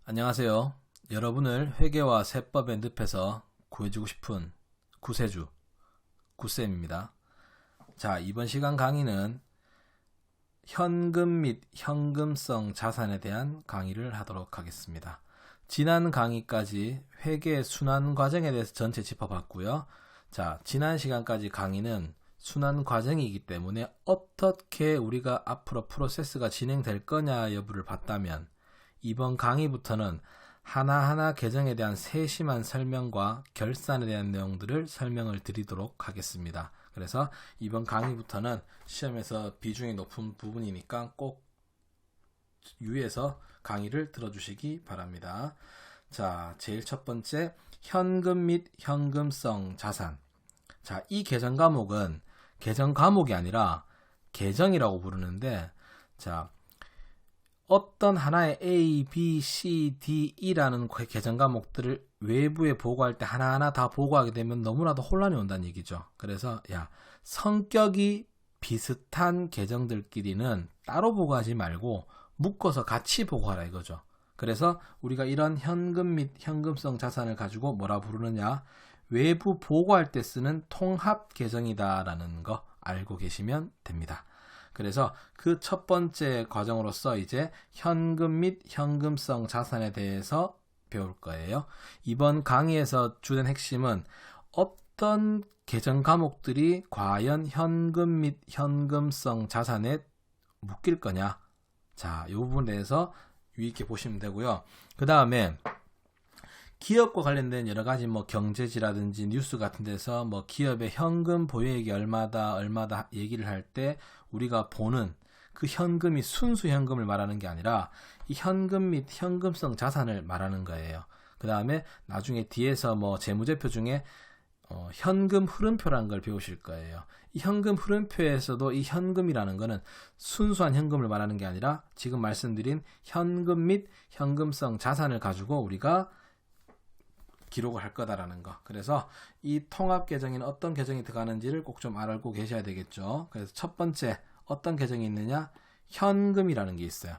안녕하세요. 여러분을 회계와 세법의 늪에서 구해주고 싶은 구세주 구쌤입니다. 자, 이번 시간 강의는 현금 및 현금성 자산에 대한 강의를 하도록 하겠습니다. 지난 강의까지 회계 순환 과정에 대해서 전체 짚어봤고요. 자, 지난 시간까지 강의는 순환 과정이기 때문에 어떻게 우리가 앞으로 프로세스가 진행될 거냐 여부를 봤다면 이번 강의부터는 하나하나 계정에 대한 세심한 설명과 결산에 대한 내용들을 설명을 드리도록 하겠습니다. 그래서 이번 강의부터는 시험에서 비중이 높은 부분이니까 꼭 유의해서 강의를 들어주시기 바랍니다. 자, 제일 첫 번째, 현금 및 현금성 자산. 자, 이 계정 과목은 계정 과목이 아니라 계정이라고 부르는데, 자, 어떤 하나의 A, B, C, D, E라는 계정 과목들을 외부에 보고할 때 하나하나 다 보고하게 되면 너무나도 혼란이 온다는 얘기죠. 그래서 성격이 비슷한 계정들끼리는 따로 보고하지 말고 묶어서 같이 보고하라 이거죠. 그래서 우리가 이런 현금 및 현금성 자산을 가지고 뭐라 부르느냐, 외부 보고할 때 쓰는 통합 계정이다라는 거 알고 계시면 됩니다. 그래서 그 첫 번째 과정으로서 이제 현금 및 현금성 자산에 대해서 배울 거예요. 이번 강의에서 주된 핵심은 어떤 계정 과목들이 과연 현금 및 현금성 자산에 묶일 거냐. 자, 이 부분에 대해서 유의 있게 보시면 되고요. 그 다음에 기업과 관련된 여러 가지 경제지라든지 뉴스 같은 데서 기업의 현금 보유액이 얼마다 얘기를 할 때 우리가 보는 그 현금이 순수 현금을 말하는 게 아니라 이 현금 및 현금성 자산을 말하는 거예요. 그 다음에 나중에 뒤에서 재무제표 중에 현금 흐름표라는 걸 배우실 거예요. 이 현금 흐름표에서도 이 현금이라는 거는 순수한 현금을 말하는 게 아니라 지금 말씀드린 현금 및 현금성 자산을 가지고 우리가 기록을 할 거다라는 거. 그래서 이 통합 계정에는 어떤 계정이 들어가는지를 꼭 좀 알고 계셔야 되겠죠. 그래서 첫 번째 어떤 계정이 있느냐? 현금이라는 게 있어요.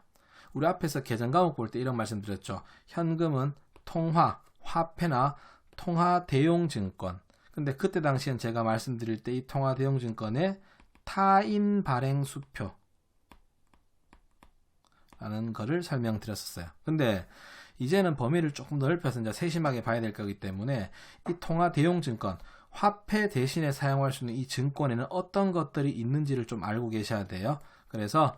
우리 앞에서 계정 과목 볼 때 이런 말씀 드렸죠. 현금은 통화, 화폐나 통화 대용 증권. 근데 그때 당시엔 제가 말씀드릴 때 이 통화 대용 증권의 타인 발행 수표라는 거를 설명드렸었어요. 근데 이제는 범위를 조금 넓혀서 이제 세심하게 봐야 될 거기 때문에 이 통화 대용 증권, 화폐 대신에 사용할 수 있는 이 증권에는 어떤 것들이 있는지를 좀 알고 계셔야 돼요. 그래서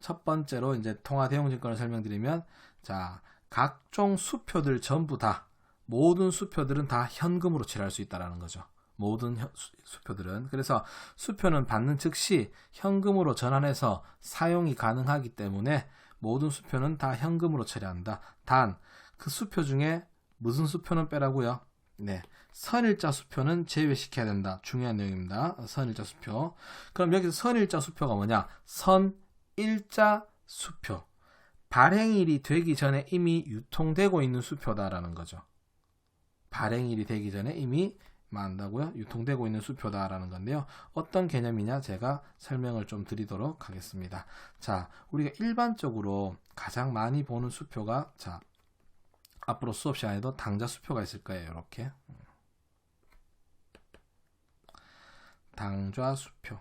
첫 번째로 이제 통화 대용 증권을 설명드리면, 자, 각종 수표들 전부 다, 모든 수표들은 다 현금으로 처리할 수 있다라는 거죠. 모든 수표들은. 그래서 수표는 받는 즉시 현금으로 전환해서 사용이 가능하기 때문에 모든 수표는 다 현금으로 처리한다. 단, 그 수표 중에 무슨 수표는 빼라고요? 네, 선일자 수표는 제외시켜야 된다. 중요한 내용입니다. 선일자 수표. 그럼 여기서 선일자 수표가 뭐냐? 선일자 수표. 발행일이 되기 전에 이미 유통되고 있는 수표다라는 거죠. 발행일이 되기 전에 이미 한다고요? 유통되고 있는 수표다라는 건데요. 어떤 개념이냐? 제가 설명을 좀 드리도록 하겠습니다. 자, 우리가 일반적으로 가장 많이 보는 수표가, 자, 앞으로 수업 시간에도 당좌 수표가 있을 거예요. 이렇게. 당좌 수표.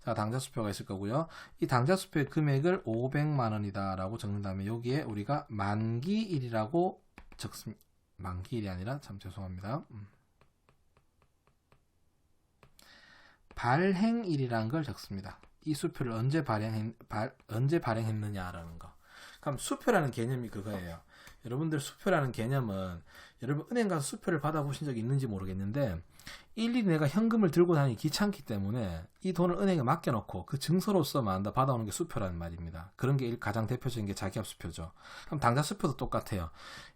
자, 당좌 수표가 있을 거고요. 이 당좌 수표의 금액을 500만 원이다 라고 적는 다음에 여기에 우리가 만기일이라고 적습니다. 만기일이 아니라, 참 죄송합니다. 발행일이라는 걸 적습니다. 이 수표를 언제 발행했느냐라는 거. 그럼 수표라는 개념이 그거예요. 여러분들 수표라는 개념은, 여러분 은행 가서 수표를 받아보신 적이 있는지 모르겠는데 일일이 내가 현금을 들고 다니기 귀찮기 때문에 이 돈을 은행에 맡겨놓고 그 증서로서만 받아오는 게 수표라는 말입니다. 그런 게 가장 대표적인 게 자기압 수표죠. 그럼 당좌 수표도 똑같아요.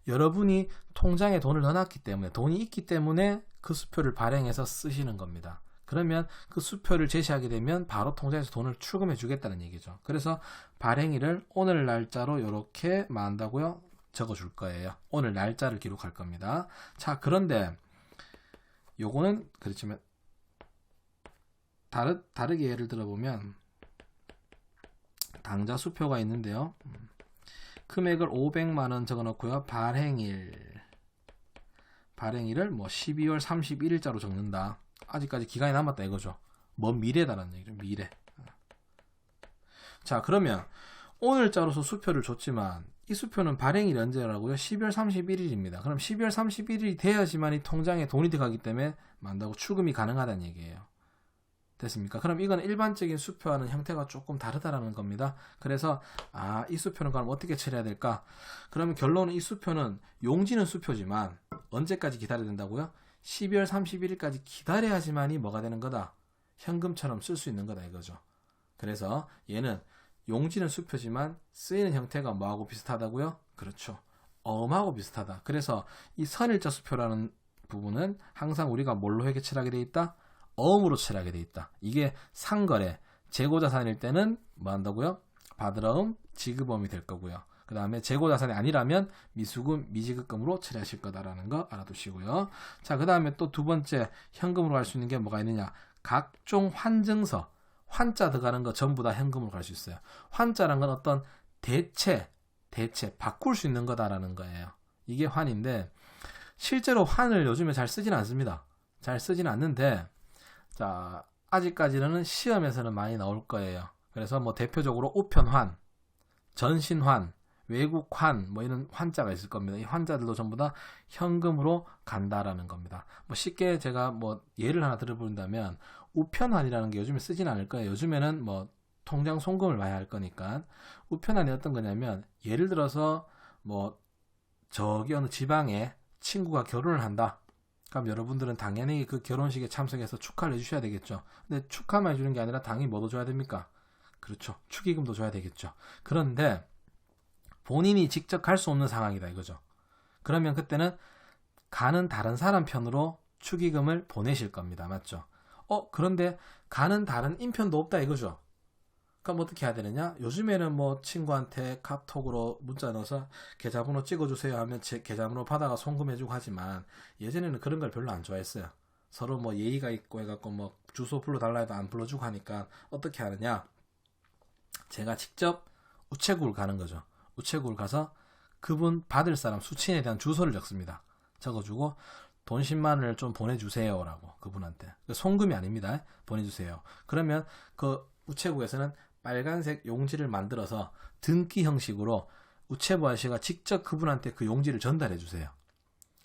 여러분이 통장에 돈을 넣어놨기 때문에, 돈이 있기 때문에 그 수표를 발행해서 쓰시는 겁니다. 그러면 그 수표를 제시하게 되면 바로 통장에서 돈을 출금해 주겠다는 얘기죠. 그래서 발행일을 오늘 날짜로 이렇게 한다고요? 적어줄 거예요. 오늘 날짜를 기록할 겁니다. 자, 그런데 요거는 그렇지만 다르게 예를 들어보면, 당좌 수표가 있는데요. 금액을 500만원 적어 놓고요. 발행일을 뭐 12월 31일자로 적는다. 아직까지 기간이 남았다 이거죠. 먼 미래다라는 얘기죠. 미래. 자, 그러면 오늘자로서 수표를 줬지만 이 수표는 발행일이 언제라고요? 12월 31일입니다. 그럼 12월 31일이 돼야지만 이 통장에 돈이 들어가기 때문에 만다고 출금이 가능하다는 얘기예요. 됐습니까? 그럼 이건 일반적인 수표와는 형태가 조금 다르다라는 겁니다. 그래서 이 수표는 그럼 어떻게 처리해야 될까? 그러면 결론은 이 수표는 용지는 수표지만 언제까지 기다려야 된다고요? 12월 31일까지 기다려야지만이 뭐가 되는 거다? 현금처럼 쓸 수 있는 거다 이거죠. 그래서 얘는 용지는 수표지만 쓰이는 형태가 뭐하고 비슷하다고요? 그렇죠. 어음하고 비슷하다. 그래서 이 선일자 수표라는 부분은 항상 우리가 뭘로 회계 처리하게 돼 있다? 어음으로 처리하게 돼 있다. 이게 상거래, 재고자산일 때는 뭐 한다고요? 받을어음, 지급어음이 될 거고요. 그 다음에 재고자산이 아니라면 미수금, 미지급금으로 처리하실 거다라는 거 알아두시고요. 자, 그 다음에 또 두 번째 현금으로 갈 수 있는 게 뭐가 있느냐? 각종 환증서, 환자 들어가는 거 전부 다 현금으로 갈 수 있어요. 환자란 건 어떤 대체, 바꿀 수 있는 거다라는 거예요. 이게 환인데 실제로 환을 요즘에 잘 쓰지는 않습니다. 잘 쓰지는 않는데 자, 아직까지는 시험에서는 많이 나올 거예요. 그래서 뭐 대표적으로 우편환, 전신환, 외국환 뭐 이런 환자가 있을 겁니다. 이 환자들도 전부 다 현금으로 간다라는 겁니다. 뭐 쉽게 제가 뭐 예를 하나 들어본다면 우편환이라는 게 요즘에 쓰진 않을 거예요. 요즘에는 뭐 통장 송금을 많이 할 거니까 우편환이 어떤 거냐면 예를 들어서 뭐 저기 어느 지방에 친구가 결혼을 한다. 그럼 여러분들은 당연히 그 결혼식에 참석해서 축하를 해주셔야 되겠죠. 근데 축하만 해주는 게 아니라 당연히 뭐도 줘야 됩니까? 그렇죠. 축의금도 줘야 되겠죠. 그런데 본인이 직접 갈 수 없는 상황이다 이거죠. 그러면 그때는 가는 다른 사람 편으로 축의금을 보내실 겁니다. 맞죠? 그런데 가는 다른 인편도 없다 이거죠. 그럼 어떻게 해야 되느냐? 요즘에는 뭐 친구한테 카톡으로 문자 넣어서 계좌번호 찍어주세요 하면 제 계좌번호 받아가 송금해주고 하지만 예전에는 그런 걸 별로 안 좋아했어요. 서로 뭐 예의가 있고 해갖고 뭐 주소 불러달라 해도 안 불러주고 하니까 어떻게 하느냐? 제가 직접 우체국을 가는 거죠. 우체국을 가서 그분 받을 사람 수친에 대한 주소를 적습니다. 적어주고 돈 10만 원을 좀 보내주세요 라고 그분한테. 송금이 아닙니다. 보내주세요. 그러면 그 우체국에서는 빨간색 용지를 만들어서 등기 형식으로 우체부 아저씨가 직접 그분한테 그 용지를 전달해 주세요.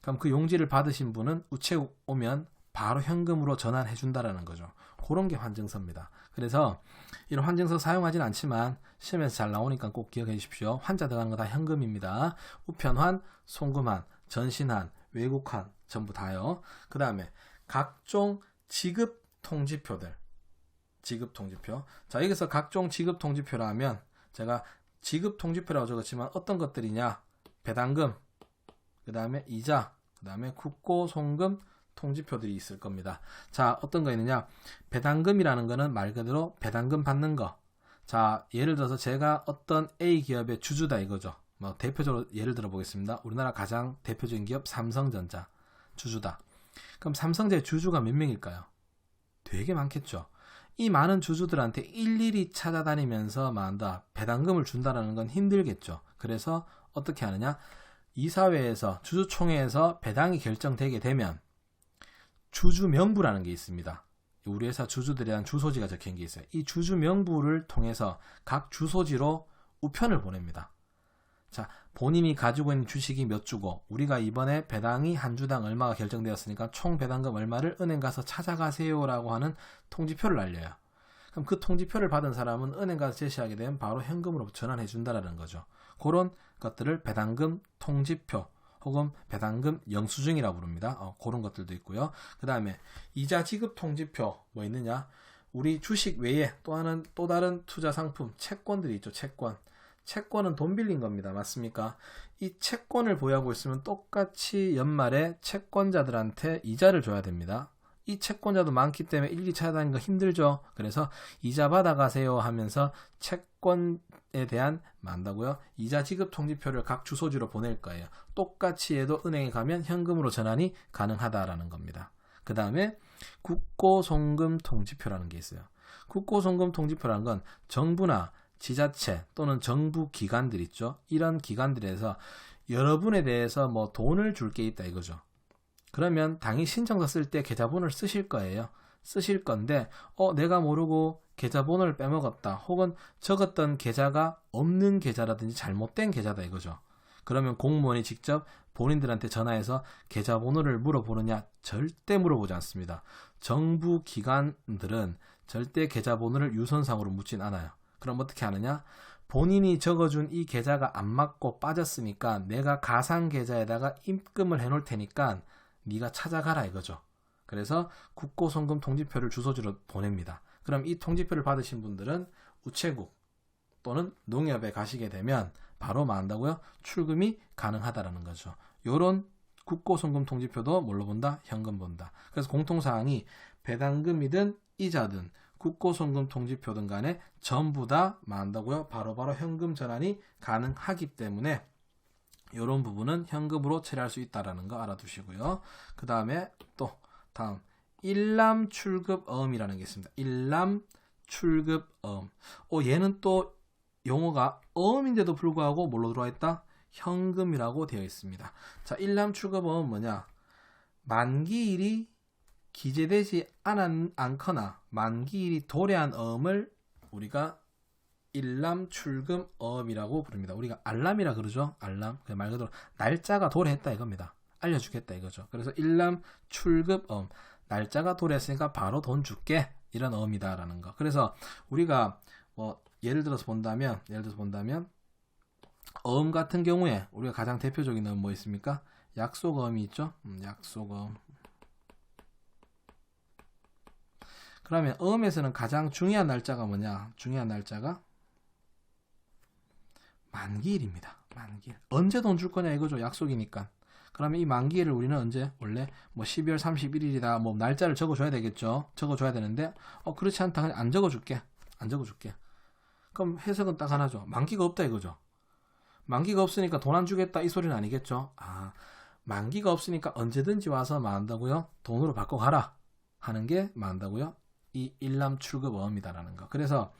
그럼 그 용지를 받으신 분은 우체국 오면 바로 현금으로 전환해 준다라는 거죠. 그런 게 환증서입니다. 그래서 이런 환증서 사용하진 않지만 시험에서 잘 나오니까 꼭 기억해 주십시오. 환자 들어가는 거 다 현금입니다. 우편환, 송금환, 전신환, 외국환 전부 다요. 그 다음에 각종 지급 통지표들. 지급 통지표. 자, 여기서 각종 지급 통지표라 하면 제가 지급 통지표라고 적었지만 어떤 것들이냐? 배당금, 그 다음에 이자, 그 다음에 국고 송금 통지표들이 있을 겁니다. 자, 어떤 거 있느냐? 배당금이라는 거는 말 그대로 배당금 받는 거. 자, 예를 들어서 제가 어떤 A 기업의 주주다 이거죠. 뭐 대표적으로 예를 들어 보겠습니다. 우리나라 가장 대표적인 기업 삼성전자 주주다. 그럼 삼성전자의 주주가 몇 명일까요? 되게 많겠죠. 이 많은 주주들한테 일일이 찾아다니면서 만다 배당금을 준다는 건 힘들겠죠. 그래서 어떻게 하느냐? 이사회에서 주주총회에서 배당이 결정되게 되면 주주 명부라는 게 있습니다. 우리 회사 주주들에 대한 주소지가 적힌 게 있어요. 이 주주 명부를 통해서 각 주소지로 우편을 보냅니다. 자, 본인이 가지고 있는 주식이 몇 주고 우리가 이번에 배당이 한 주당 얼마가 결정되었으니까 총 배당금 얼마를 은행 가서 찾아가세요라고 하는 통지표를 알려요. 그럼 그 통지표를 받은 사람은 은행 가서 제시하게 되면 바로 현금으로 전환해 준다라는 거죠. 그런 것들을 배당금 통지표 혹은 배당금 영수증이라고 부릅니다. 그런 것들도 있고요. 그 다음에 이자 지급 통지표 뭐 있느냐? 우리 주식 외에 또 다른 투자 상품 채권들이 있죠. 채권은 돈 빌린 겁니다. 맞습니까? 이 채권을 보유하고 있으면 똑같이 연말에 채권자들한테 이자를 줘야 됩니다. 이 채권자도 많기 때문에 일일이 찾아다니는 거 힘들죠. 그래서 이자 받아가세요 하면서 채권에 대한 만다고요. 이자 지급 통지표를 각 주소지로 보낼 거예요. 똑같이 해도 은행에 가면 현금으로 전환이 가능하다라는 겁니다. 그 다음에 국고 송금 통지표라는 게 있어요. 국고 송금 통지표라는 건 정부나 지자체 또는 정부 기관들 있죠. 이런 기관들에서 여러분에 대해서 뭐 돈을 줄 게 있다 이거죠. 그러면 당연히 신청서 쓸 때 계좌번호를 쓰실 거예요. 쓰실 건데 내가 모르고 계좌번호를 빼먹었다. 혹은 적었던 계좌가 없는 계좌라든지 잘못된 계좌다 이거죠. 그러면 공무원이 직접 본인들한테 전화해서 계좌번호를 물어보느냐? 절대 물어보지 않습니다. 정부 기관들은 절대 계좌번호를 유선상으로 묻진 않아요. 그럼 어떻게 하느냐? 본인이 적어준 이 계좌가 안 맞고 빠졌으니까 내가 가상 계좌에다가 입금을 해놓을 테니까 네가 찾아가라 이거죠. 그래서 국고송금 통지표를 주소지로 보냅니다. 그럼 이 통지표를 받으신 분들은 우체국 또는 농협에 가시게 되면 바로 뭐 한다고요? 출금이 가능하다라는 거죠. 요런 국고송금 통지표도 뭘로 본다? 현금 본다. 그래서 공통사항이 배당금이든 이자든 국고송금 통지표든 간에 전부 다 뭐 한다고요? 바로바로 현금 전환이 가능하기 때문에 이런 부분은 현금으로 처리할 수 있다는 거 알아두시고요. 그 다음에 또 다음 일람 출급어음이라는 게 있습니다. 일람 출급어음. 얘는 또 용어가 어음인데도 불구하고 뭘로 들어와 있다? 현금이라고 되어 있습니다. 자, 일람 출급어음은 뭐냐? 만기일이 기재되지 않거나 만기일이 도래한 어음을 우리가 일람 출금 어음이라고 부릅니다. 우리가 알람이라 그러죠. 알람. 말 그대로 날짜가 도래했다 이겁니다. 알려주겠다 이거죠. 그래서 일람 출급 어음. 날짜가 도래했으니까 바로 돈 줄게. 이런 어음이다라는 거. 그래서 우리가 뭐 예를 들어서 본다면 어음 같은 경우에 우리가 가장 대표적인 어음 뭐 있습니까? 약속어음이 있죠. 약속어음. 그러면 어음에서는 가장 중요한 날짜가 뭐냐? 중요한 날짜가 만기일입니다. 만기일. 언제 돈 줄 거냐 이거죠. 약속이니까. 그러면 이 만기일을 우리는 언제? 원래 뭐 12월 31일이다. 뭐 날짜를 적어줘야 되겠죠. 적어줘야 되는데 그렇지 않다. 그냥 안 적어줄게. 안 적어줄게. 그럼 해석은 딱 하나죠. 만기가 없다 이거죠. 만기가 없으니까 돈 안 주겠다 이 소리는 아니겠죠. 만기가 없으니까 언제든지 와서 뭐 한다고요? 돈으로 바꿔가라 하는 게 뭐 한다고요? 이 일람 출급 어음이다라는 거. 그래서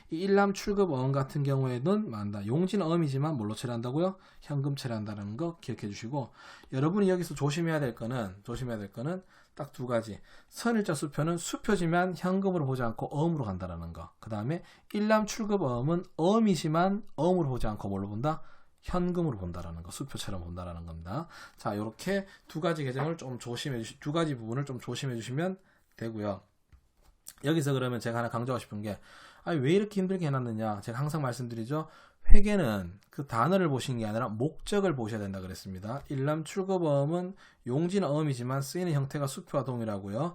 이 일람 출급 어음 같은 경우에는 만다 용지는 어음이지만 뭘로 처리한다고요? 현금 처리한다는 거 기억해 주시고, 여러분이 여기서 조심해야 될 거는 딱 두 가지. 선일자 수표는 수표지만 현금으로 보지 않고 어음으로 간다라는 거. 그 다음에 일람 출급 어음은 어음이지만 어음으로 보지 않고 뭘로 본다? 현금으로 본다라는 거. 수표처럼 본다라는 겁니다. 자, 이렇게 두 가지 계정을 좀 두 가지 부분을 좀 조심해 주시면 되고요. 여기서 그러면 제가 하나 강조하고 싶은 게, 왜 이렇게 힘들게 해놨느냐. 제가 항상 말씀드리죠. 회계는 그 단어를 보시는 게 아니라 목적을 보셔야 된다 그랬습니다. 일람 출급어음은 용지는 어음이지만 쓰이는 형태가 수표와 동일하고요.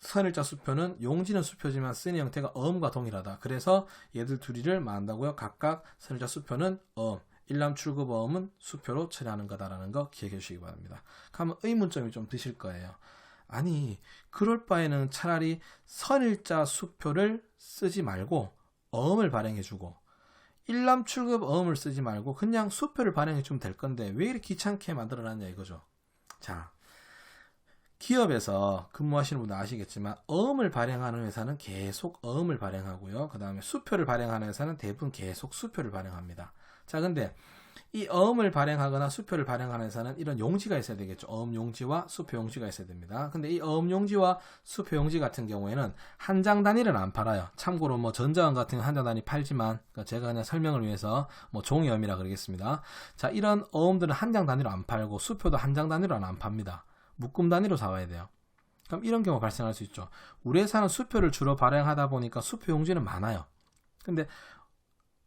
선일자 수표는 용지는 수표지만 쓰이는 형태가 어음과 동일하다. 그래서 얘들 둘이를 만다고요. 각각 선일자 수표는 어음, 일람 출급어음은 수표로 처리하는 거다라는 거 기억해 주시기 바랍니다. 그러면 의문점이 좀 드실 거예요. 아니, 그럴 바에는 차라리 선일자 수표를 쓰지 말고 어음을 발행해주고 일람 출급 어음을 쓰지 말고 그냥 수표를 발행해주면 될 건데 왜 이렇게 귀찮게 만들어놨냐 이거죠. 자, 기업에서 근무하시는 분들 아시겠지만 어음을 발행하는 회사는 계속 어음을 발행하고요. 그 다음에 수표를 발행하는 회사는 대부분 계속 수표를 발행합니다. 자, 근데 이 어음을 발행하거나 수표를 발행하는 회사는 이런 용지가 있어야 되겠죠. 어음 용지와 수표 용지가 있어야 됩니다. 근데 이 어음 용지와 수표 용지 같은 경우에는 한 장 단위는 안 팔아요. 참고로 뭐 전자원 같은 한 장 단위 팔지만, 그러니까 제가 그냥 설명을 위해서 뭐 종이 어음이라 그러겠습니다. 자, 이런 어음들은 한 장 단위로 안 팔고 수표도 한 장 단위로는 안 팝니다. 묶음 단위로 사와야 돼요. 그럼 이런 경우가 발생할 수 있죠. 우리 회사는 수표를 주로 발행하다 보니까 수표 용지는 많아요. 근데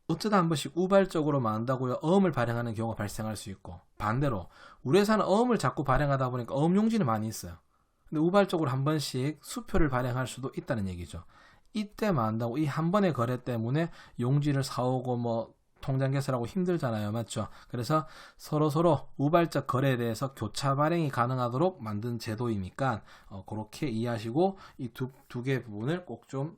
어쩌다 한 번씩 우발적으로 만다고요. 어음을 발행하는 경우가 발생할 수 있고, 반대로 우리 회사는 어음을 자꾸 발행하다 보니까 어음 용지는 많이 있어요. 근데 우발적으로 한 번씩 수표를 발행할 수도 있다는 얘기죠. 이때 만다고 이 한 번의 거래 때문에 용지를 사오고 뭐 통장 개설하고 힘들잖아요. 맞죠? 그래서 서로 우발적 거래에 대해서 교차 발행이 가능하도록 만든 제도이니까 그렇게 이해하시고 이 두 개 부분을 꼭 좀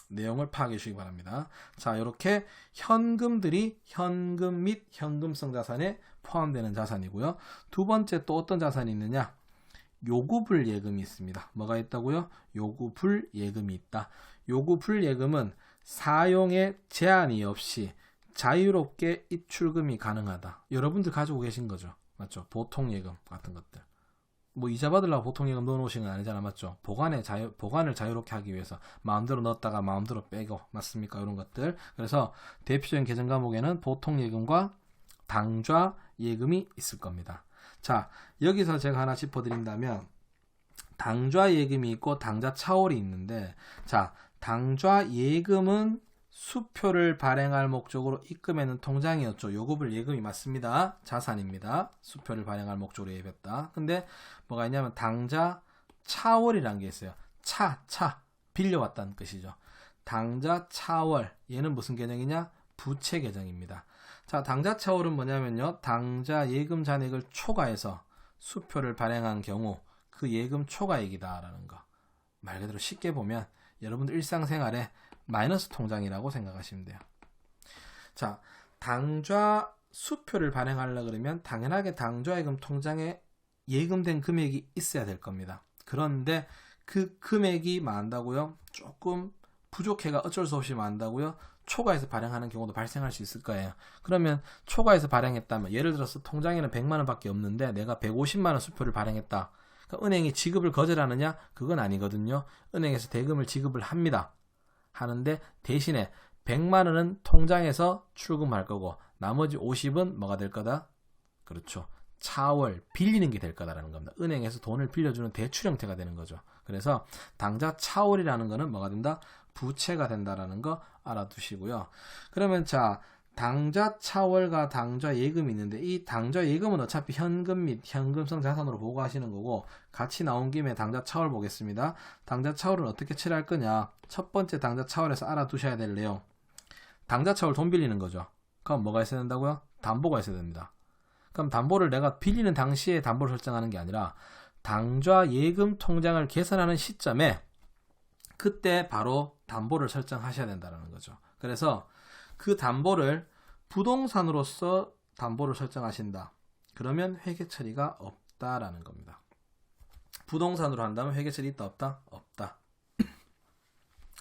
내용을 파악해 주시기 바랍니다. 자, 이렇게 현금들이 현금 및 현금성 자산에 포함되는 자산이고요. 두 번째 또 어떤 자산이 있느냐? 요구불예금이 있습니다. 뭐가 있다고요? 요구불예금이 있다. 요구불예금은 사용에 제한이 없이 자유롭게 입출금이 가능하다. 여러분들 가지고 계신 거죠. 맞죠? 보통예금 같은 것들. 뭐 이자 받으려고 보통예금 넣어놓으신 건 아니잖아. 맞죠? 보관을 자유롭게 하기 위해서 마음대로 넣었다가 마음대로 빼고, 맞습니까? 이런 것들. 그래서 대표적인 계정 과목에는 보통예금과 당좌예금이 있을 겁니다. 자, 여기서 제가 하나 짚어드린다면 당좌예금이 있고 당좌차월이 있는데, 자, 당좌예금은 수표를 발행할 목적으로 입금해놓은 통장이었죠. 요금을 예금이 맞습니다. 자산입니다. 수표를 발행할 목적으로 예입했다. 근데 뭐가 있냐면 당좌차월이라는 게 있어요. 빌려왔다는 뜻이죠. 당좌차월, 얘는 무슨 계정이냐? 부채 계정입니다. 자, 당좌차월은 뭐냐면요, 당좌 예금 잔액을 초과해서 수표를 발행한 경우 그 예금 초과액이다라는 거. 말 그대로 쉽게 보면 여러분들 일상생활에 마이너스 통장이라고 생각하시면 돼요. 자, 당좌 수표를 발행하려고 그러면 당연하게 당좌예금 통장에 예금된 금액이 있어야 될 겁니다. 그런데 그 금액이 많다고요? 조금 부족해가 어쩔 수 없이 많다고요? 초과해서 발행하는 경우도 발생할 수 있을 거예요. 그러면 초과해서 발행했다면, 예를 들어서 통장에는 100만 원밖에 없는데 내가 150만 원 수표를 발행했다. 그러니까 은행이 지급을 거절하느냐? 그건 아니거든요. 은행에서 대금을 지급을 합니다. 하는데 대신에 100만 원은 통장에서 출금할 거고 나머지 50은 뭐가 될 거다? 그렇죠. 차월, 빌리는 게 될 거다라는 겁니다. 은행에서 돈을 빌려주는 대출 형태가 되는 거죠. 그래서 당좌 차월이라는 거는 뭐가 된다? 부채가 된다라는 거 알아두시고요. 그러면 자, 당좌 차월과 당좌 예금이 있는데, 이 당좌 예금은 어차피 현금 및 현금성 자산으로 보고하시는 거고, 같이 나온 김에 당좌 차월 보겠습니다. 당좌 차월은 어떻게 처리할 거냐? 첫 번째 당좌 차월에서 알아두셔야 될 내용. 당좌 차월 돈 빌리는 거죠. 그럼 뭐가 있어야 된다고요? 담보가 있어야 됩니다. 그럼 담보를 내가 빌리는 당시에 담보를 설정하는 게 아니라 당좌 예금 통장을 개설하는 시점에 그때 바로 담보를 설정하셔야 된다는 거죠. 그래서 그 담보를 부동산으로서 담보를 설정하신다. 그러면 회계 처리가 없다라는 겁니다. 부동산으로 한다면 회계 처리 있다 없다? 없다.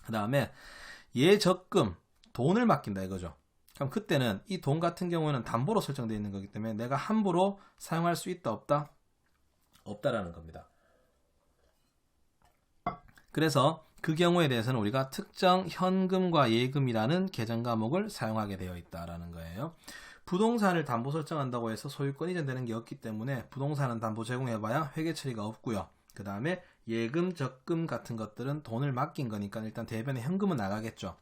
그 다음에 예적금, 돈을 맡긴다 이거죠. 그럼 그때는 이 돈 같은 경우에는 담보로 설정되어 있는 거기 때문에 내가 함부로 사용할 수 있다 없다? 없다라는 겁니다. 그래서 그 경우에 대해서는 우리가 특정 현금과 예금이라는 계정 과목을 사용하게 되어 있다라는 거예요. 부동산을 담보 설정한다고 해서 소유권 이전되는 게 없기 때문에 부동산은 담보 제공해봐야 회계 처리가 없고요. 그 다음에 예금, 적금 같은 것들은 돈을 맡긴 거니까 일단 대변에 현금은 나가겠죠.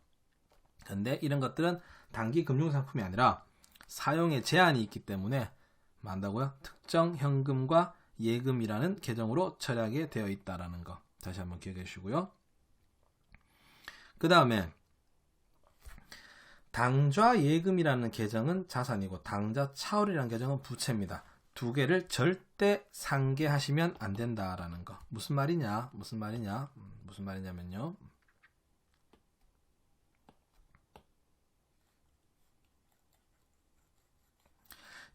그런데 이런 것들은 단기 금융상품이 아니라 사용에 제한이 있기 때문에 만다고요? 특정 현금과 예금이라는 계정으로 처리하게 되어 있다라는 거 다시 한번 기억해 주시고요. 그 다음에 당좌 예금이라는 계정은 자산이고 당좌 차월이라는 계정은 부채입니다. 두 개를 절대 상계하시면 안 된다라는 거. 무슨 말이냐면요.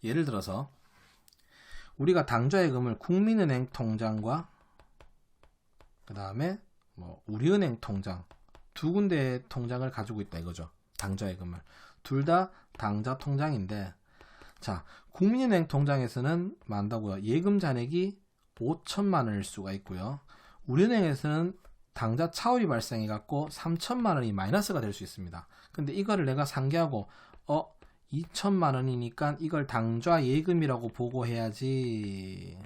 예를 들어서 우리가 당좌예금을 국민은행 통장과 그 다음에 우리은행 통장 두 군데의 통장을 가지고 있다 이거죠. 당좌예금을 둘 다 당좌 통장인데, 자, 국민은행 통장에서는 만다고요. 예금 잔액이 5천만 원일 수가 있고요. 우리은행에서는 당좌 차월이 발생해 갖고 3천만 원이 마이너스가 될 수 있습니다. 근데 이거를 내가 상계하고 2천만 원이니까 이걸 당좌 예금이라고 보고해야지,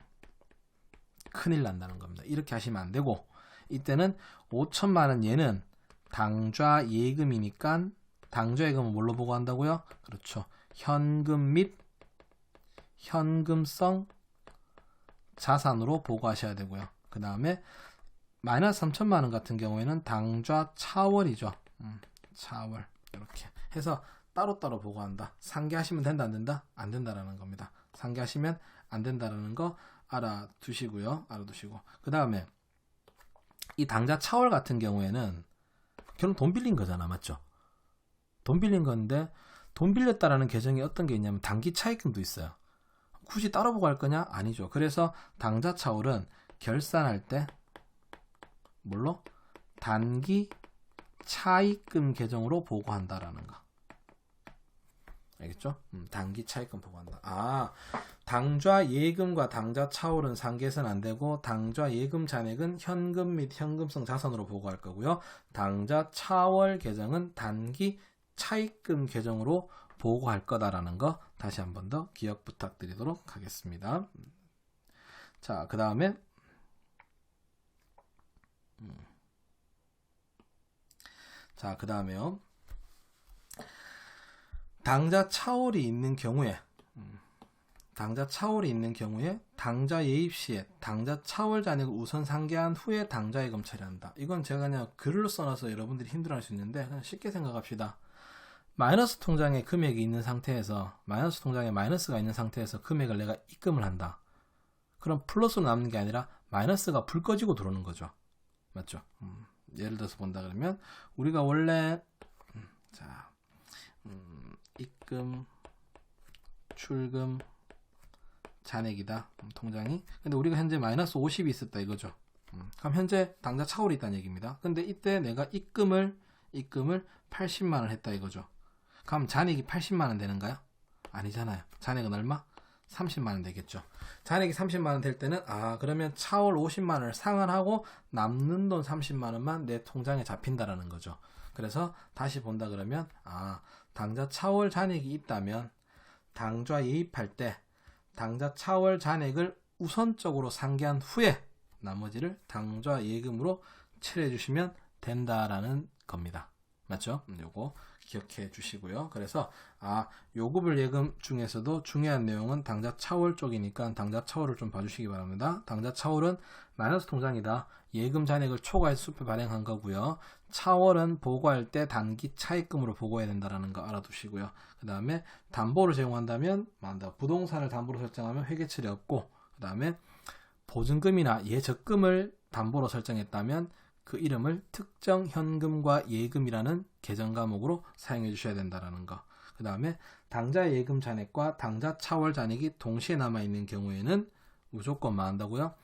큰일 난다는 겁니다. 이렇게 하시면 안 되고, 이때는 5천만 원 얘는 당좌 예금이니까 당좌 예금은 뭘로 보고한다고요? 그렇죠. 현금 및 현금성 자산으로 보고하셔야 되고요. 그 다음에 마이너스 3천만 원 같은 경우에는 당좌 차월이죠. 차월 이렇게 해서 따로따로 보고한다. 상계하시면 된다 안 된다? 안 된다라는 겁니다. 상계하시면 안 된다라는 거 알아두시고요. 그 다음에 이 당좌 차월 같은 경우에는 결국 돈 빌린 거잖아. 맞죠? 돈 빌린 건데 돈 빌렸다라는 계정이 어떤 게 있냐면 단기 차익금도 있어요. 굳이 따로 보고 할 거냐? 아니죠. 그래서 당좌 차월은 결산할 때 뭘로? 단기 차입금 계정으로 보고한다라는 거. 알겠죠? 단기 차입금 보고한다. 아, 당좌 예금과 당좌 차월은 상계해서는 안 되고 당좌 예금 잔액은 현금 및 현금성 자산으로 보고할 거고요. 당좌 차월 계정은 단기 차입금 계정으로 보고할 거다라는 거 다시 한 번 더 기억 부탁드리도록 하겠습니다. 자, 그 다음에 요 당좌 차월이 있는 경우에 당좌 예입 시에 당좌 차월 잔액을 우선 상계한 후에 당좌 예금 처리한다. 이건 제가 그냥 글로 써놔서 여러분들이 힘들어할 수 있는데 그냥 쉽게 생각합시다. 마이너스 통장에 금액이 있는 상태에서 마이너스 통장에 마이너스가 있는 상태에서 금액을 내가 입금을 한다. 그럼 플러스로 남는 게 아니라 마이너스가 불 꺼지고 들어오는 거죠. 맞죠? 예를 들어서 본다 그러면 우리가 원래 입금, 출금, 잔액이다. 통장이. 근데 우리가 현재 마이너스 50이 있었다 이거죠. 그럼 현재 당좌 차월이 있다는 얘기입니다. 근데 이때 내가 입금을 80만 원 했다 이거죠. 그럼 잔액이 80만 원 되는가요? 아니잖아요. 잔액은 얼마? 30만 원 되겠죠. 잔액이 30만 원 될 때는 그러면 차월 50만 원을 상환하고 남는 돈 30만 원만 내 통장에 잡힌다라는 거죠. 그래서 다시 본다 그러면 당좌 차월 잔액이 있다면 당좌 예입할 때 당좌 차월 잔액을 우선적으로 상계한 후에 나머지를 당좌 예금으로 처리해 주시면 된다라는 겁니다. 맞죠? 요거 기억해 주시고요. 그래서 요금을 예금 중에서도 중요한 내용은 당좌 차월 쪽이니까 당좌 차월을 좀 봐주시기 바랍니다. 당좌 차월은 마이너스 통장이다. 예금 잔액을 초과해서 수표 발행한 거고요. 차월은 보고할 때 단기 차입금으로 보고해야 된다는 거 알아두시고요. 그 다음에 담보를 제공한다면 부동산을 담보로 설정하면 회계처리 없고, 그 다음에 보증금이나 예적금을 담보로 설정했다면 그 이름을 특정 현금과 예금이라는 계정 과목으로 사용해 주셔야 된다는 거. 그 다음에 당좌 예금 잔액과 당좌 차월 잔액이 동시에 남아있는 경우에는 무조건 망한다고요?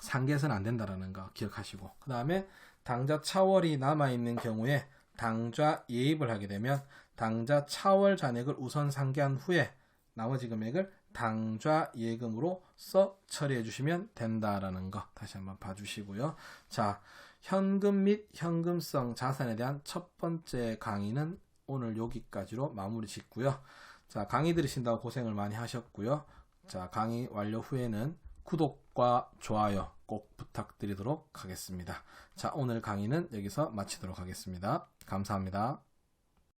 상계해서는 안 된다는 거 기억하시고, 그 다음에 당좌 차월이 남아있는 경우에 당좌 예입을 하게 되면 당좌 차월 잔액을 우선 상계한 후에 나머지 금액을 당좌 예금으로 써 처리해 주시면 된다라는 거 다시 한번 봐주시고요. 자, 현금 및 현금성 자산에 대한 첫 번째 강의는 오늘 여기까지로 마무리 짓고요. 자, 강의 들으신다고 고생을 많이 하셨고요. 자, 강의 완료 후에는 구독과 좋아요 꼭 부탁드리도록 하겠습니다. 자, 오늘 강의는 여기서 마치도록 하겠습니다. 감사합니다.